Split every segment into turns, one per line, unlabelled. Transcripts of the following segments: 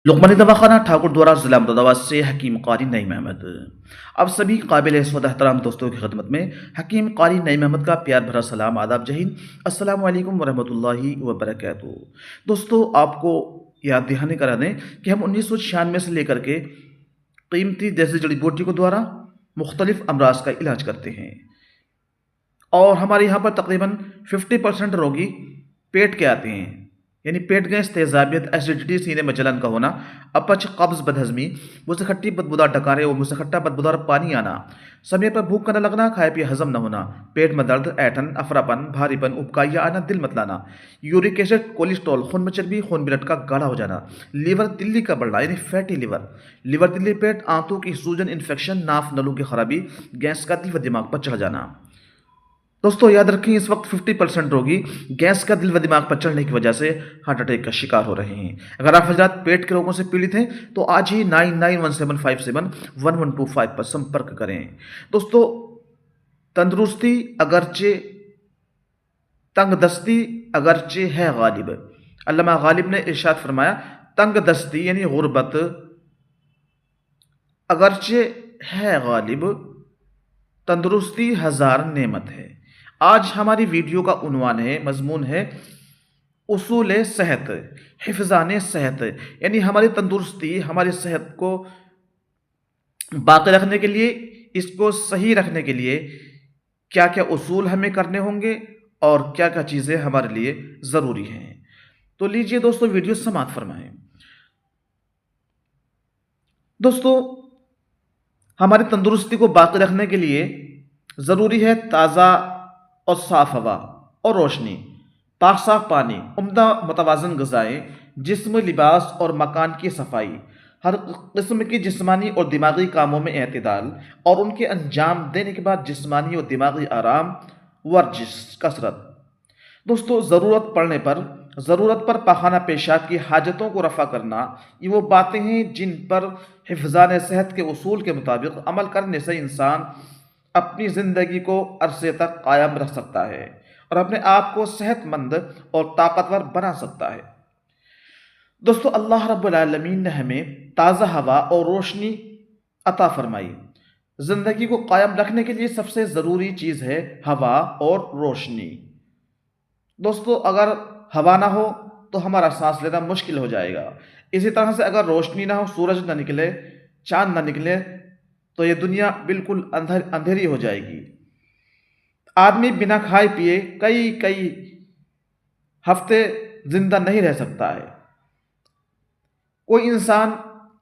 लुकमानी दवाखाना ठाकुर द्वारा ज़िला मुरादाबाद से हकीम कारी नईम अहमद। अब सभी काबिल इज़्ज़त एहतराम दोस्तों की खिदमत में हकीम कारी नईम अहमद का प्यार भरा सलाम, आदाब, जय हिंद, अस्सलाम वालेकुम वरहमतुल्लाहि वबरकातुहू। दोस्तों, आपको याद दहानी करा दें कि हम 1996 से लेकर के कीमती देसी जड़ी बूटियों के द्वारा मुख्तलिफ अमराज का इलाज करते हैं और हमारे यहाँ पर तकरीबन 50% रोगी पेट के आते हैं, यानी पेट गैस, तेजाबियत, एसिडिटी, सीने में जलन का होना, अपच, कब्ज, बदहजमी, मुँह से खट्टी बदबूदार डकारे और मुँह से खट्टा बदबूदार पानी आना, समय पर भूख का न लगना, खाए पिए हजम न होना, पेट में दर्द, ऐठन, अफरापन, भारीपन, उबकाई आना, दिल मतलाना, यूरिक एसिड, कोलेस्ट्रॉल, खून में चर्बी, खून ब्लड का गाढ़ा हो जाना, लीवर तिल्ली का बढ़ना यानी फैटी लीवर, लीवर तिल्ली, पेट, आंतों की सूजन, इन्फेक्शन, नाफ नलों की खराबी, गैस का दिल व दिमाग पर चढ़ जाना। दोस्तों याद रखें, इस वक्त 50% रोगी गैस का दिल व दिमाग पर चढ़ने की वजह से हार्ट अटैक का शिकार हो रहे हैं। अगर आप हजरात पेट के रोगों से पीड़ित हैं तो आज ही 9917571125 पर संपर्क करें। दोस्तों, तंदुरुस्ती अगरचे तंगदस्ती अगरचे है गालिब। अल्लामा गालिब ने इरशाद फरमाया, तंगदस्ती यानी गुर्बत अगरचे है गालिब, तंदुरुस्ती हजार नेमत है। आज हमारी वीडियो का उन्वान है, मजमून है उसूल सेहत, हिफजान सेहत, यानी हमारी तंदुरुस्ती, हमारी सेहत को बाकी रखने के लिए, इसको सही रखने के लिए क्या क्या उसूल हमें करने होंगे और क्या क्या चीज़ें हमारे लिए ज़रूरी हैं। तो लीजिए दोस्तों, वीडियो समाप्त फरमाएं। दोस्तों, हमारी तंदुरुस्ती को बाकी रखने के लिए ज़रूरी है ताज़ा और साफ़ हवा और रोशनी, पाक साफ पानी, उम्दा मुतवाज़न ग़िज़ाएँ, जिस्म, लिबास और मकान की सफाई, हर किस्म की जिस्मानी और दिमागी कामों में एतदाल और उनके अंजाम देने के बाद जिस्मानी और दिमागी आराम, वर्जिश, कसरत। दोस्तों, ज़रूरत पर पाखाना पेशाब की हाजतों को रफ़ा करना, ये वो बातें हैं जिन पर हिफ़्ज़ान सेहत के उसूल के मुताबिक अमल करने से इंसान अपनी ज़िंदगी को अरसे तक कायम रख सकता है और अपने आप को सेहतमंद और ताकतवर बना सकता है। दोस्तों, अल्लाह रब्बुल आलमीन ने हमें ताज़ा हवा और रोशनी अता फरमाई। ज़िंदगी को कायम रखने के लिए सबसे ज़रूरी चीज़ है हवा और रोशनी। दोस्तों, अगर हवा ना हो तो हमारा सांस लेना मुश्किल हो जाएगा। इसी तरह से अगर रोशनी ना हो, सूरज ना निकले, चांद ना निकले, तो ये दुनिया बिल्कुल अंधेरी हो जाएगी। आदमी बिना खाए पिए कई कई हफ्ते जिंदा नहीं रह सकता है। कोई इंसान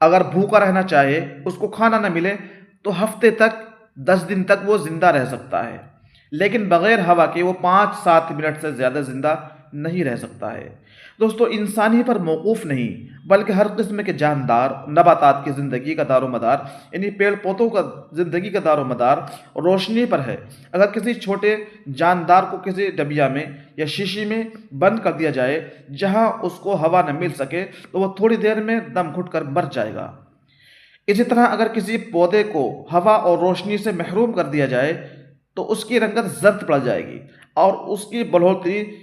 अगर भूखा रहना चाहे, उसको खाना ना मिले, तो हफ्ते तक, 10 दिन तक वो जिंदा रह सकता है, लेकिन बगैर हवा के वो 5-7 मिनट से ज़्यादा जिंदा नहीं रह सकता है। दोस्तों, इंसान ही पर मौकूफ़ नहीं बल्कि हर किस्म के जानदार, नबातात की ज़िंदगी का दारोमदार, यानी पेड़ पौधों का ज़िंदगी का दारोमदार रोशनी पर है। अगर किसी छोटे जानदार को किसी डबिया में या शीशी में बंद कर दिया जाए जहां उसको हवा न मिल सके, तो वह थोड़ी देर में दम घुट कर मर जाएगा। इसी तरह अगर किसी पौधे को हवा और रोशनी से महरूम कर दिया जाए तो उसकी रंगत जर्द पड़ जाएगी और उसकी बढ़ोतरी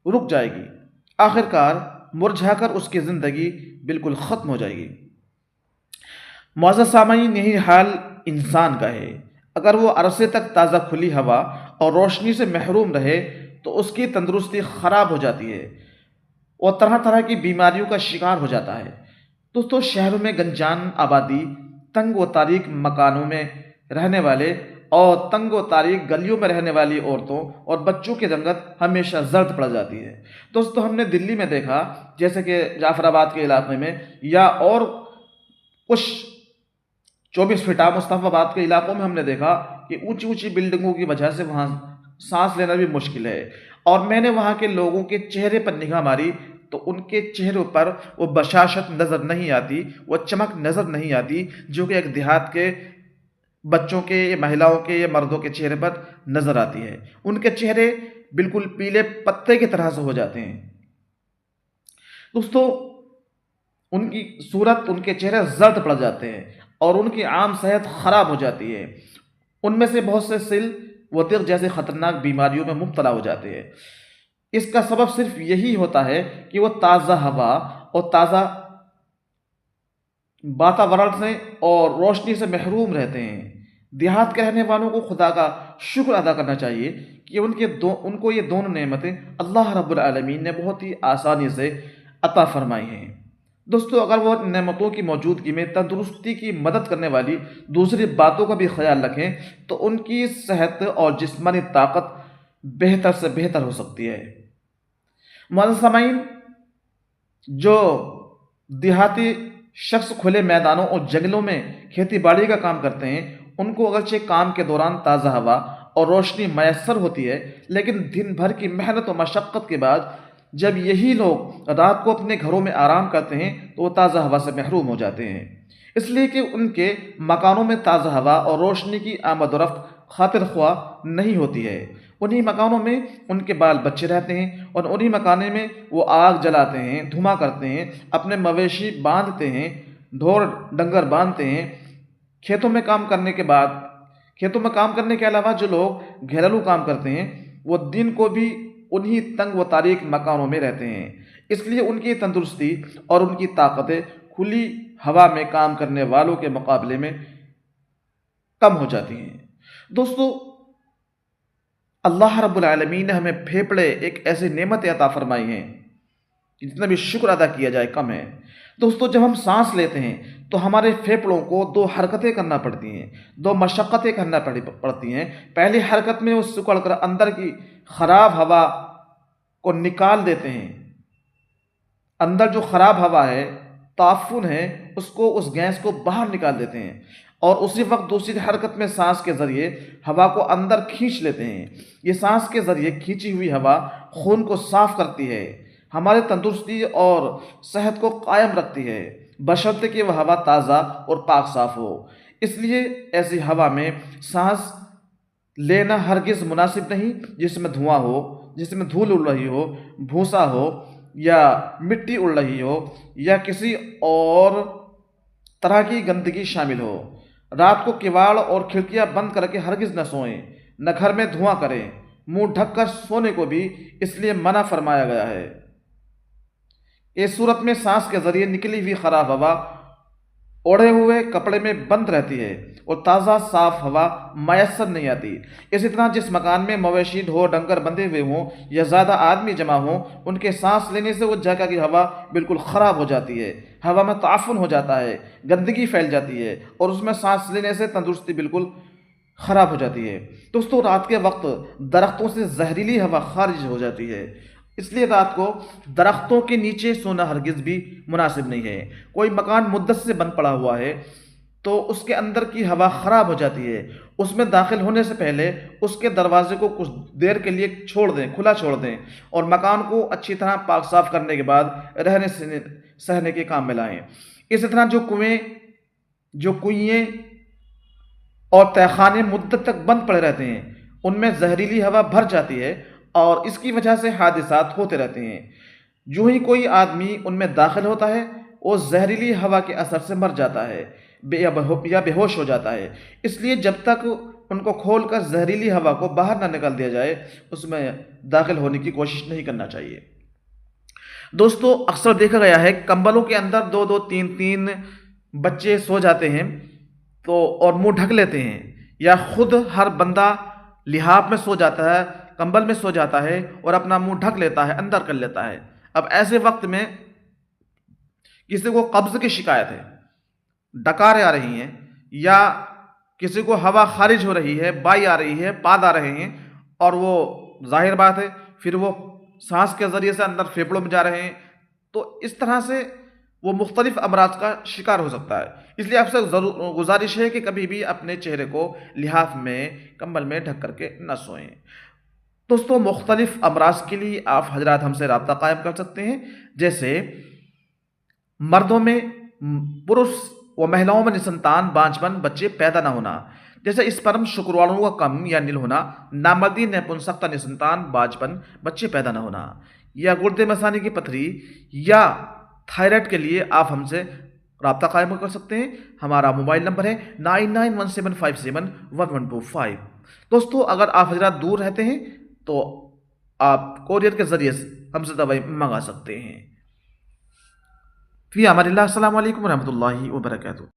रुक जाएगी, आखिरकार मुरझाकर उसकी ज़िंदगी बिल्कुल ख़त्म हो जाएगी। मुअज़्ज़ज़ सामईन, यही हाल इंसान का है। अगर वो अरसे तक ताज़ा खुली हवा और रोशनी से महरूम रहे तो उसकी तंदुरुस्ती ख़राब हो जाती है और तरह तरह की बीमारियों का शिकार हो जाता है। दोस्तों, शहरों में गंजान आबादी, तंग व तारीक मकानों में रहने वाले और तंग व तारीक गलियों में रहने वाली औरतों और बच्चों की रंगत हमेशा जर्द पड़ जाती है। दोस्तों, हमने दिल्ली में देखा, जैसे कि जाफराबाद के इलाके में या और कुछ 24 फीटा मुस्तफ़ाबाद के इलाकों में हमने देखा कि ऊंची ऊंची बिल्डिंगों की वजह से वहाँ सांस लेना भी मुश्किल है। और मैंने वहाँ के लोगों के चेहरे पर निगाह मारी तो उनके चेहरों पर वो बशाशत नज़र नहीं आती, वो चमक नज़र नहीं आती जो कि एक देहात के बच्चों के, महिलाओं के या मर्दों के चेहरे पर नज़र आती है। उनके चेहरे बिल्कुल पीले पत्ते की तरह से हो जाते हैं। दोस्तों, उनकी सूरत, उनके चेहरे जर्द पड़ जाते हैं और उनकी आम सेहत ख़राब हो जाती है। उनमें से बहुत से सिल व दिल जैसे ख़तरनाक बीमारियों में मुब्तला हो जाते हैं। इसका सबब सिर्फ यही होता है कि वो ताज़ा हवा और ताज़ा वातावरण से और रोशनी से महरूम रहते हैं। देहात के रहने वालों को खुदा का शुक्र अदा करना चाहिए कि उनको ये दोनों नेमतें अल्लाह रब्बुल आलमीन ने बहुत ही आसानी से अता फरमाई हैं। दोस्तों, अगर वो नेमतों की मौजूदगी में तंदुरुस्ती की मदद करने वाली दूसरी बातों का भी ख्याल रखें तो उनकी सेहत और जिस्मानी ताकत बेहतर से बेहतर हो सकती है। मुअज़्ज़िज़ सामीन, जो देहाती शख्स खुले मैदानों और जंगलों में खेती बाड़ी का काम करते हैं, उनको अगरचे काम के दौरान ताज़ा हवा और रोशनी मैसर होती है, लेकिन दिन भर की मेहनत और मशक्क़त के बाद जब यही लोग रात को अपने घरों में आराम करते हैं तो वो ताज़ा हवा से महरूम हो जाते हैं, इसलिए कि उनके मकानों में ताज़ा हवा और रोशनी की आमद और रफ्त खातिर ख्वाह नहीं होती है। उन्हीं मकानों में उनके बाल बच्चे रहते हैं और उन्हीं मकानों में वो आग जलाते हैं, धुआं करते हैं, अपने मवेशी बांधते हैं, ढोर डंगर बांधते हैं। खेतों में काम करने के अलावा जो लोग घरेलू काम करते हैं वो दिन को भी उन्हीं तंग व तारीक मकानों में रहते हैं, इसलिए उनकी तंदुरुस्ती और उनकी ताकतें खुली हवा में काम करने वालों के मुकाबले में कम हो जाती हैं। दोस्तों, अल्लाह रब्बुल आलमीन ने हमें फेफड़े एक ऐसी नेमत अता फरमाई हैं कि जितना भी शुक्र अदा किया जाए कम है। दोस्तों, जब हम सांस लेते हैं तो हमारे फेफड़ों को दो हरकतें करना पड़ती हैं, दो मशक्क़तें करना पड़ती हैं। पहली हरकत में वो सिकुड़ कर अंदर की ख़राब हवा को निकाल देते हैं। अंदर जो ख़राब हवा है, ताफ़ुन है, उस गैस को बाहर निकाल देते हैं और उसी वक्त दूसरी हरकत में सांस के ज़रिए हवा को अंदर खींच लेते हैं। ये सांस के ज़रिए खींची हुई हवा खून को साफ़ करती है, हमारे तंदुरुस्ती और सेहत को कायम रखती है, बशर्ते कि वह हवा ताज़ा और पाक साफ़ हो। इसलिए ऐसी हवा में सांस लेना हरगिज़ मुनासिब नहीं जिसमें धुआं हो, जिसमें धूल उड़ रही हो, भूसा हो या मिट्टी उड़ रही हो या किसी और तरह की गंदगी शामिल हो। रात को किवाड़ और खिड़कियां बंद करके हरगिज़ न सोएं, न घर में धुआं करें। मुंह ढककर सोने को भी इसलिए मना फरमाया गया है। इस सूरत में सांस के जरिए निकली हुई खराब हवा ओढ़े हुए कपड़े में बंद रहती है और ताज़ा साफ हवा मैसर नहीं आती। इसी तरह जिस मकान में मवेशी ढोर डंगर बंधे हुए हों या ज़्यादा आदमी जमा हों, उनके सांस लेने से वो जगह की हवा बिल्कुल ख़राब हो जाती है, हवा में ताफुन हो जाता है, गंदगी फैल जाती है और उसमें सांस लेने से तंदुरुस्ती बिल्कुल ख़राब हो जाती है। दोस्तों, रात के वक्त दरख्तों से जहरीली हवा खारिज हो जाती है, इसलिए रात को दरख्तों के नीचे सोना हरगिज़ भी मुनासिब नहीं है। कोई मकान मुद्दत से बंद पड़ा हुआ है तो उसके अंदर की हवा ख़राब हो जाती है, उसमें दाखिल होने से पहले उसके दरवाजे को कुछ देर के लिए छोड़ दें, खुला छोड़ दें और मकान को अच्छी तरह पाक साफ करने के बाद रहने सहने के काम में लाएं। इसी तरह जो कुएं और तहखाने मुद्दत तक बंद पड़े रहते हैं, उनमें जहरीली हवा भर जाती है और इसकी वजह से हादसात होते रहते हैं। जो ही कोई आदमी उनमें दाखिल होता है वो जहरीली हवा के असर से मर जाता है या बेहोश हो जाता है। इसलिए जब तक उनको खोलकर जहरीली हवा को बाहर ना निकाल दिया जाए, उसमें दाखिल होने की कोशिश नहीं करना चाहिए। दोस्तों, अक्सर देखा गया है कंबलों के अंदर दो दो तीन तीन बच्चे सो जाते हैं तो और मुंह ढक लेते हैं, या खुद हर बंदा लिहाफ में सो जाता है, कंबल में सो जाता है और अपना मुंह ढक लेता है, अंदर कर लेता है। अब ऐसे वक्त में किसी को कब्ज़ की शिकायत है, डकारें आ रही हैं, या किसी को हवा खारिज हो रही है, बाई आ रही है, पाद आ रहे हैं, और वो जाहिर बात है फिर वो सांस के ज़रिए से अंदर फेफड़ों में जा रहे हैं, तो इस तरह से वो मुख्तलिफ अमराज का शिकार हो सकता है। इसलिए आपसे गुजारिश है कि कभी भी अपने चेहरे को लिहाफ में, कंबल में ढक करके न सोएं। दोस्तों, मुख्तलिफ अमराज के लिए आप हजरात हमसे रब्ता कायम कर सकते हैं, जैसे मर्दों में, पुरुष व महिलाओं में निसंतान, बांझपन, बच्चे पैदा न होना, जैसे स्पर्म शुक्रवाणुओं का कम या नील होना, नामर्दी, नपुंसकता, निसंतान, बांझपन, बच्चे पैदा न होना, या गुर्दे मसाने की पथरी या थायराइड के लिए आप हमसे रब्ता कायम कर सकते हैं। हमारा मोबाइल नंबर है 9917571125। दोस्तों, अगर आप हजरात दूर रहते हैं तो आप कोरियर के ज़रिए हमसे दवाई मंगा सकते हैं। فی امان اللہ، السلام علیکم ورحمۃ اللہ وبرکاتہ.